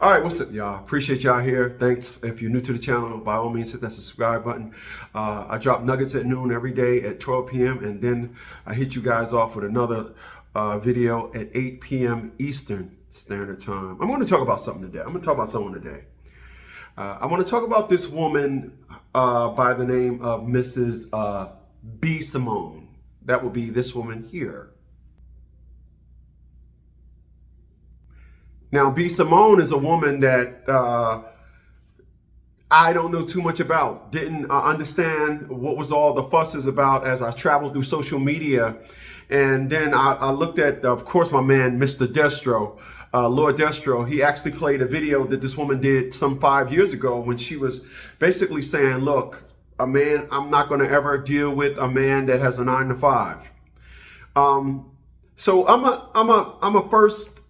All right, what's up, y'all? Appreciate y'all here. Thanks. If you're new to the channel, by all means, hit that subscribe button. I drop nuggets at noon every day at 12 p.m. and then I hit you guys off with another video at 8 p.m. Eastern Standard Time. I'm going to talk about something today. I want to talk about this woman by the name of Mrs. B. Simone. That would be this woman here. Now, B. Simone is a woman that I don't know too much about. Didn't understand what was all the fuss is about as I traveled through social media. And then I looked at, of course, my man, Mr. Destro, Lord Destro. He actually played a video that this woman did some 5 years ago when she was basically saying, look, I'm not going to ever deal with a man that has a 9 to 5. So I'm a first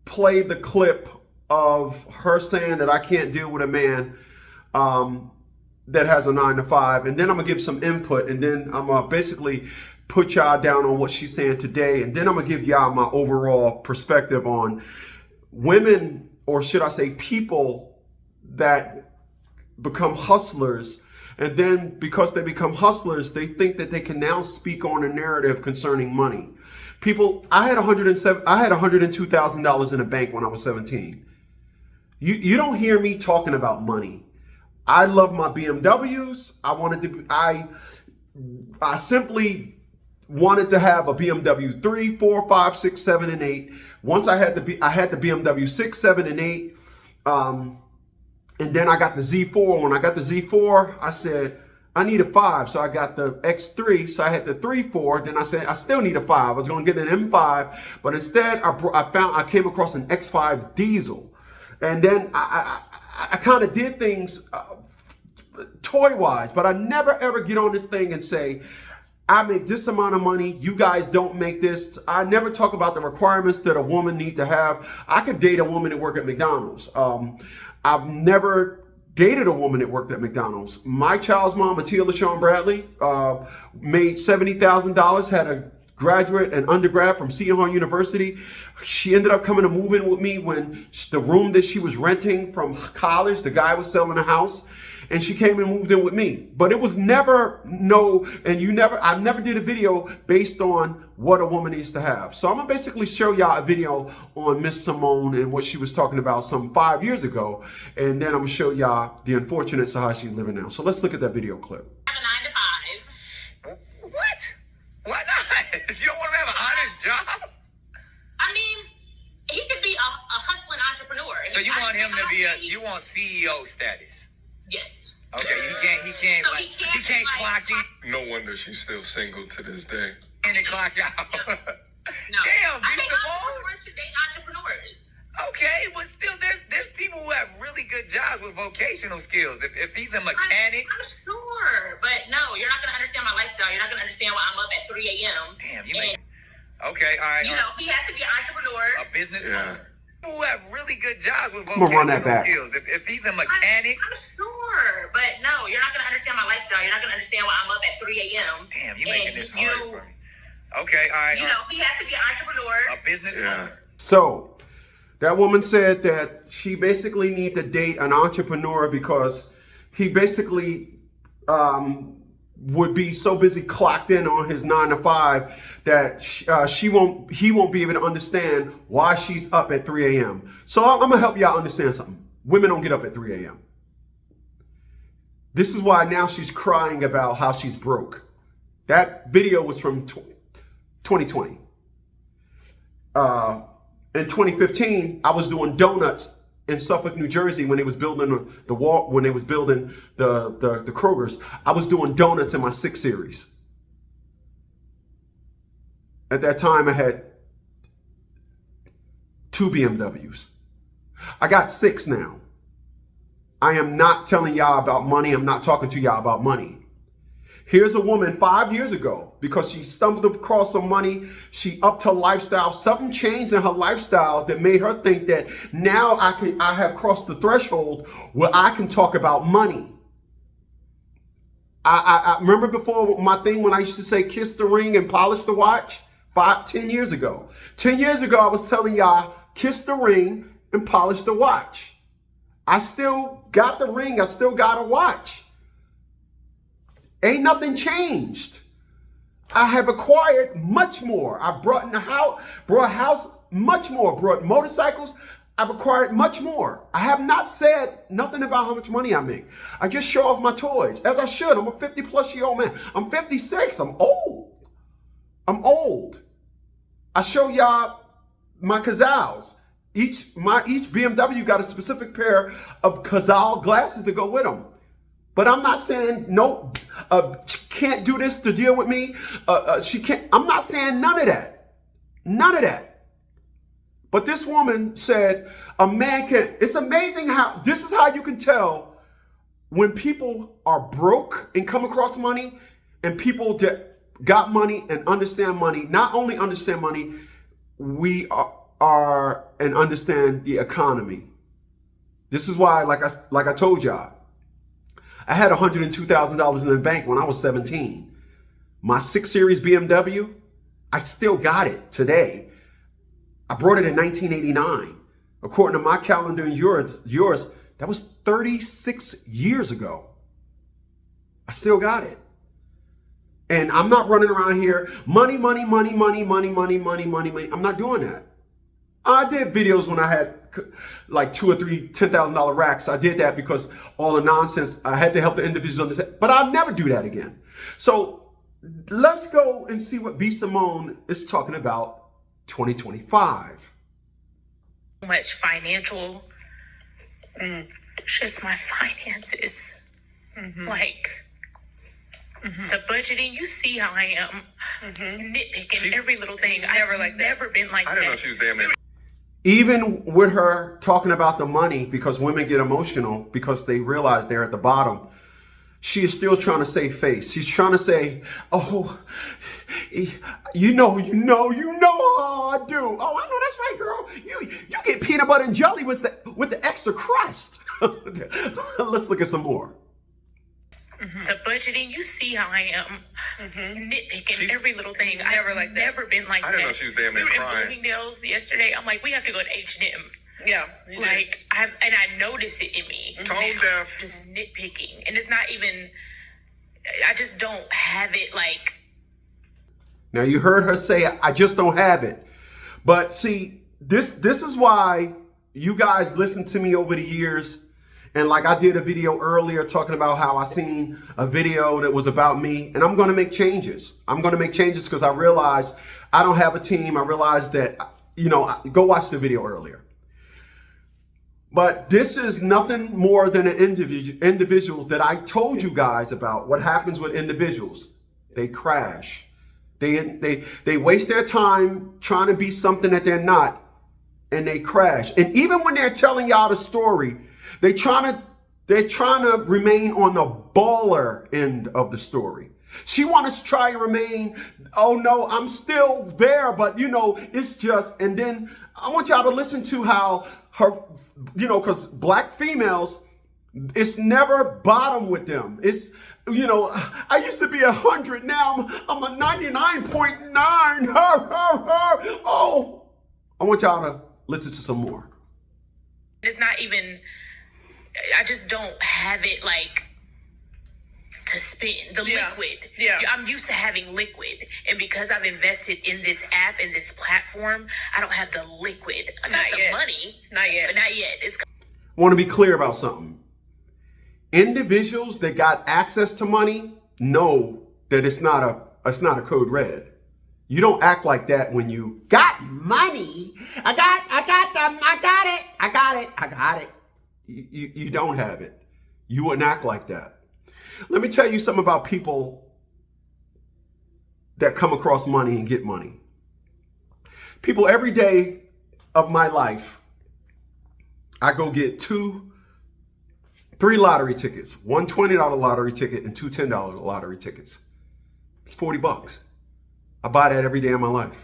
play the clip of her saying that I can't deal with a man that has a 9 to 5, and then I'm gonna give some input, and then I'm gonna basically put y'all down on what she's saying today, and then I'm gonna give y'all my overall perspective on women, or should I say people, that become hustlers. And then because they become hustlers, they think that they can now speak on a narrative concerning money. People, I had $102,000 in the bank when I was 17. You don't hear me talking about money. I love my BMWs. I simply wanted to have a BMW 3, 4, 5, 6, 7, and 8. Once I had the BMW 6, 7, and 8. And then I got the Z4. When I got the Z4, I said, I need a 5, so I got the X3, so I had the 3, 4, then I said, I still need a 5. I was gonna get an M5, but instead I came across an X5 diesel. And then I kind of did things toy-wise, but I never ever get on this thing and say, I make this amount of money, you guys don't make this. I never talk about the requirements that a woman needs to have. I could date a woman that work at McDonald's. I've never dated a woman that worked at McDonald's. My child's mom, Matia LaShawn Bradley, made $70,000, had a graduate and undergrad from Seton University. She ended up coming to move in with me when the room that she was renting from college, the guy was selling a house, and she came and moved in with me. But it was never I never did a video based on what a woman needs to have. So I'm gonna basically show y'all a video on Miss Simone and what she was talking about some 5 years ago. And then I'm gonna show y'all the unfortunates of how she's living now. So let's look at that video clip. Have a 9 to 5. What? Why not? You don't want to have an honest job? I mean, he could be a hustling entrepreneur. So you want him to be you want CEO status? Yes. Okay, he can't clock in. No wonder she's still single to this day. And clock out. No. Damn, I think Simone. entrepreneurs should date entrepreneurs. Okay, but still, there's people who have really good jobs with vocational skills. If he's a mechanic, I'm sure, but no, you're not gonna understand my lifestyle. You're not gonna understand why I'm up at 3 a.m. Damn, you make. Okay, all right. You know, he has to be an entrepreneur. A business owner. People who have really good jobs with I'm gonna run that vocational back. skills. If he's a mechanic, I'm sure, but no, you're not gonna understand my lifestyle. You're not gonna understand why I'm up at 3 a.m. Damn, you making this hard for me. Okay, all right. You know, he has to be an entrepreneur. A business owner. So that woman said that she basically need to date an entrepreneur because he basically would be so busy clocked in on his 9 to 5 that he won't be able to understand why she's up at 3 a.m. So I'm gonna help y'all understand something. Women don't get up at 3 a.m. This is why now she's crying about how she's broke. That video was from 2020. In 2015, I was doing donuts in Suffolk, New Jersey when they was building the wall, when they was building the Kroger's. I was doing donuts in my 6 Series. At that time, I had 2 BMWs. I got 6 now. I am not telling y'all about money. I'm not talking to y'all about money. Here's a woman 5 years ago, because she stumbled across some money, she upped her lifestyle. Something changed in her lifestyle that made her think that now I have crossed the threshold where I can talk about money. I remember before my thing when I used to say kiss the ring and polish the watch, 10 years ago. 10 years ago, I was telling y'all kiss the ring and polished the watch. I still got the ring. I still got a watch. Ain't nothing changed. I have acquired much more. I brought a house much more. Brought motorcycles. I've acquired much more. I have not said nothing about how much money I make. I just show off my toys, as I should. I'm a 50-plus-year-old man. I'm 56. I'm old. I'm old. I show y'all my Cazals. Each BMW got a specific pair of Cazal glasses to go with them. But I'm not saying no. She can't do this to deal with me. She can't. I'm not saying none of that. None of that. But this woman said a man can. It's amazing how this is how you can tell when people are broke and come across money, and people that got money and understand money. Not only understand money, we are and understand the economy. This is why, like I told y'all, I had $102,000 in the bank when I was 17. My 6 Series BMW, I still got it today. I brought it in 1989. According to my calendar and yours, that was 36 years ago. I still got it. And I'm not running around here, money, money, money, money, money, money, money, money, money. I'm not doing that. I did videos when I had like 2 or 3 $10,000 racks. I did that because all the nonsense, I had to help the individuals understand. But I'll never do that again. So let's go and see what B. Simone is talking about 2025. Much financial, just my finances, like the budgeting. You see how I am, nitpicking every little thing. I've never been like that. I didn't know she was damn. Even with her talking about the money, because women get emotional because they realize they're at the bottom, she is still trying to save face. She's trying to say, oh, you know how I do. Oh, I know that's right, girl. You get peanut butter and jelly with the extra crust. Let's look at some more. The budgeting, you see how I am, nitpicking every little thing. I've never been like that. I didn't know she was damn near We were in crying. Bloomingdale's yesterday. I'm like, we have to go to H&M. Yeah. you did. Like, I notice it in me. Tone now, deaf. just nitpicking. And it's not even, I just don't have it like. Now you heard her say, I just don't have it. But see, this is why you guys listen to me over the years. And like I did a video earlier talking about how I seen a video that was about me, and I'm going to make changes. I'm going to make changes because I realized I don't have a team. I realized that, go watch the video earlier. But this is nothing more than an individual that I told you guys about. What happens with individuals? They crash. They waste their time trying to be something that they're not, and they crash. And even when they're telling y'all the story, they're trying to remain on the baller end of the story. She wanted to try and remain, oh no, I'm still there, but it's just, and then I want y'all to listen to how her, because black females, it's never bottom with them. It's, I used to be 100, now I'm a 99.9. Oh, I want y'all to listen to some more. It's not even, I just don't have it like to spin the liquid. Yeah. I'm used to having liquid. And because I've invested in this app and this platform, I don't have the liquid. I got the money. Not yet. But not yet. It's Want to be clear about something. Individuals that got access to money know that it's not a code red. You don't act like that when you got money. I got it. You don't have it. You wouldn't act like that. Let me tell you something about people that come across money and get money. People, every day of my life, I go get 3 lottery tickets, one $20 lottery ticket and 2 $10 lottery tickets. It's $40. I buy that every day of my life.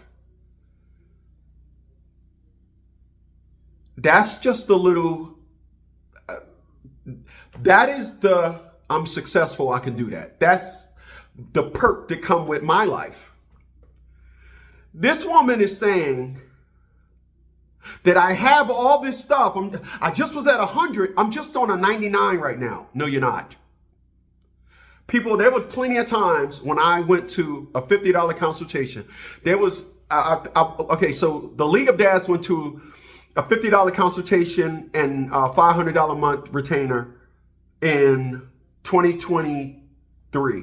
That's just a little, that is the, I'm successful, I can do that. That's the perk that come with my life. This woman is saying, that I have all this stuff. I just was at 100. I'm just on a 99 right now. No, you're not. People, there was plenty of times when I went to a $50 consultation. There was, okay, so the League of Dads went to a $50 consultation and a $500 a month retainer in 2023.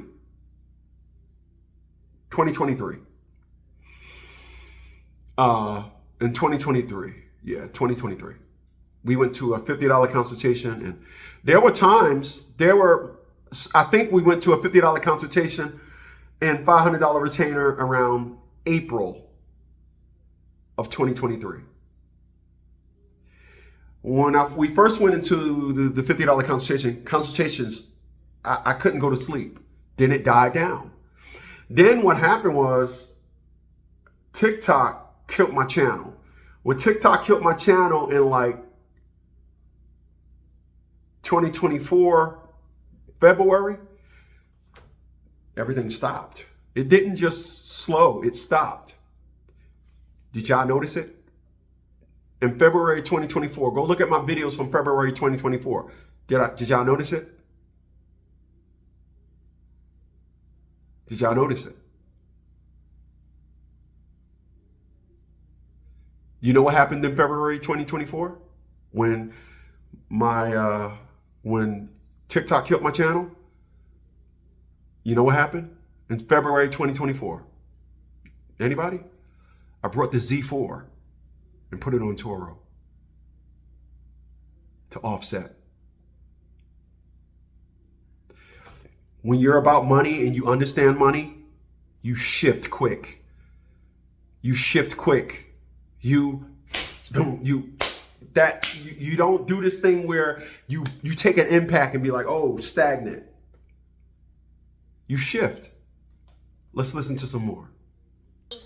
2023. In 2023. Yeah, 2023. We went to a $50 consultation, and there were times, I think we went to a $50 consultation and $500 retainer around April of 2023. When we first went into the $50 consultations, I couldn't go to sleep. Then it died down. Then what happened was TikTok killed my channel. When TikTok killed my channel in like 2024 February, everything stopped. It didn't just slow, it stopped. Did y'all notice it? In February 2024, go look at my videos from February 2024. Did y'all notice it? Did y'all notice it? You know what happened in February 2024? When when TikTok killed my channel? You know what happened? In February 2024. Anybody? I brought the Z4 and put it on Toro to offset. When you're about money and you understand money, you shift quick. You shift quick. You don't do this thing where you take an impact and be like, oh, stagnant. You shift. Let's listen to some more.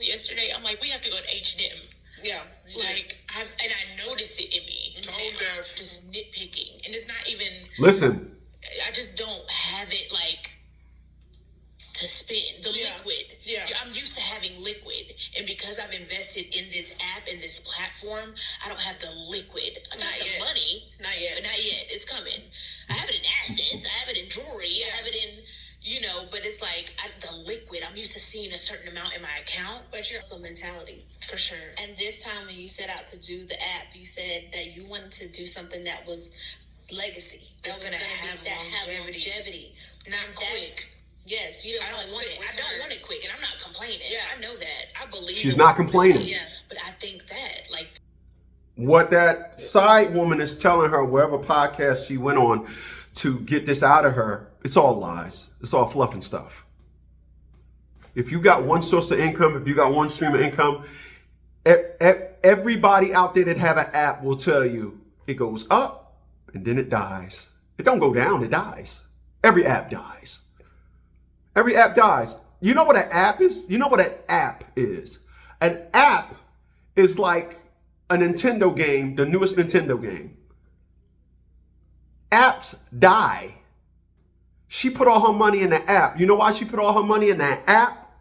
Yesterday, I'm like, we have to go to H&M. Yeah. Like, I notice it in me. Tone now, deaf. just nitpicking. And it's not even, Listen. I just don't have it like to spin. The liquid. Yeah. I'm used to having liquid. And because I've invested in this app and this platform, I don't have the liquid. I got Not the yet. money. Not yet. But not yet. It's coming. I have it in assets. I have it in jewelry. I have it in, but it's like the liquid. I'm used to seeing a certain amount in my account. But you're also mentality. For sure. And this time when you set out to do the app, you said that you wanted to do something that was legacy. That's that was gonna gonna have have longevity. longevity. Not And that's- quick. Yes, you don't I don't want it. I don't want it quick, and I'm not complaining. Yeah. I know that. I believe She's in not what we're complaining. doing. Yeah. But I think that, like, What that side woman is telling her, wherever podcast she went on to get this out of her, it's all lies. It's all fluff and stuff. If you got one source of income, if you got one stream of income, everybody out there that have an app will tell you it goes up and then it dies. It don't go down, it dies. Every app dies. Every app dies. You know what an app is? You know what an app is? An app is like a Nintendo game, the newest Nintendo game. Apps die. She put all her money in the app. You know why she put all her money in that app?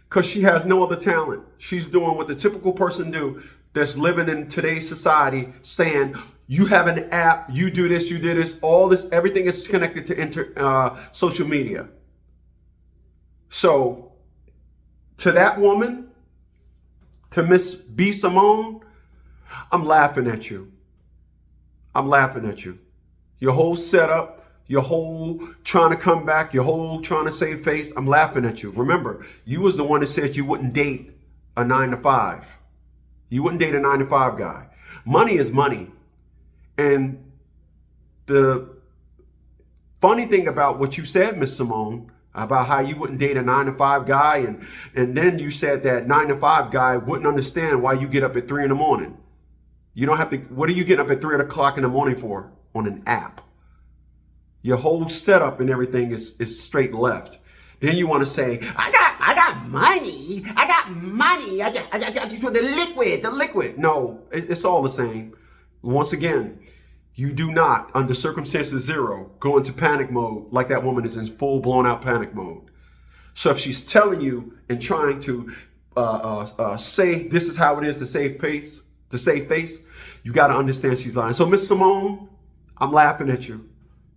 Because she has no other talent. She's doing what the typical person do that's living in today's society, saying, you have an app, you do this, you do this, all this, everything is connected to social media. So, to that woman, to Miss B. Simone, I'm laughing at you. I'm laughing at you. Your whole setup, your whole trying to come back, your whole trying to save face, I'm laughing at you. Remember, you was the one that said you wouldn't date a 9-to-5. You wouldn't date a 9-to-5 guy. Money is money. And the funny thing about what you said, Miss Simone, about how you wouldn't date a 9-to-5 guy, and then you said that 9-to-5 guy wouldn't understand why you get up at 3 in the morning. You don't have to, what are you getting up at 3 o'clock in the morning for on an app? Your whole setup and everything is straight left. Then you want to say, I got money. I got money. I got the liquid. No, it's all the same. Once again, you do not, under circumstances zero, go into panic mode like that woman is in full blown out panic mode. So if she's telling you and trying to say this is how it is to save face, you got to understand she's lying. So Miss Simone, I'm laughing at you.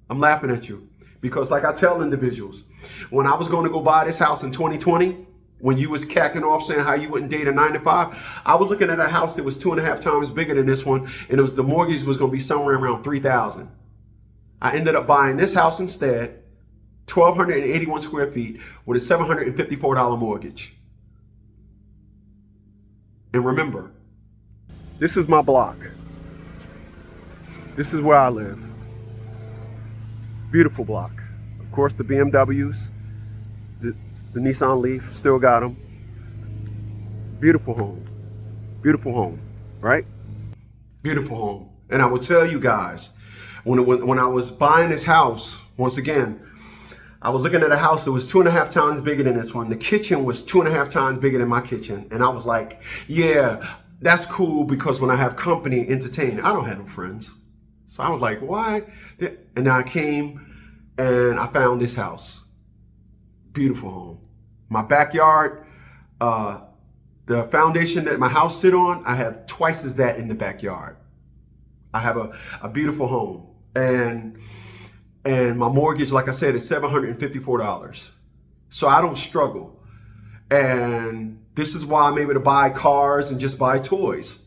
I'm laughing at you because, like I tell individuals, when I was going to go buy this house in 2020, when you was cacking off saying how you wouldn't date a 9-to-5, I was looking at a house that was 2.5 times bigger than this one, and the mortgage was going to be somewhere around $3,000. I ended up buying this house instead, 1,281 square feet with a $754 mortgage. And remember, this is my block. This is where I live. Beautiful block. Of course, the BMWs, the Nissan Leaf, still got them. Beautiful home. Beautiful home, right? Beautiful home. And I will tell you guys, when I was buying this house, once again, I was looking at a house that was 2.5 times bigger than this one. The kitchen was 2.5 times bigger than my kitchen. And I was like, yeah, that's cool because when I have company, entertain, I don't have no friends. So I was like, why? And then I came and I found this house. Beautiful home. My backyard, the foundation that my house sit on, I have twice as that in the backyard. I have a beautiful home. And my mortgage, like I said, is $754. So I don't struggle. And this is why I'm able to buy cars and just buy toys,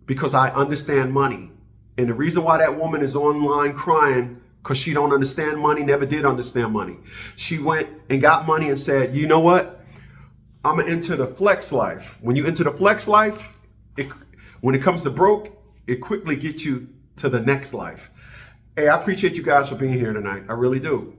because I understand money. And the reason why that woman is online crying, because she don't understand money, never did understand money. She went and got money and said, you know what? I'm going to enter the flex life. When you enter the flex life, when it comes to broke, it quickly gets you to the next life. Hey, I appreciate you guys for being here tonight. I really do.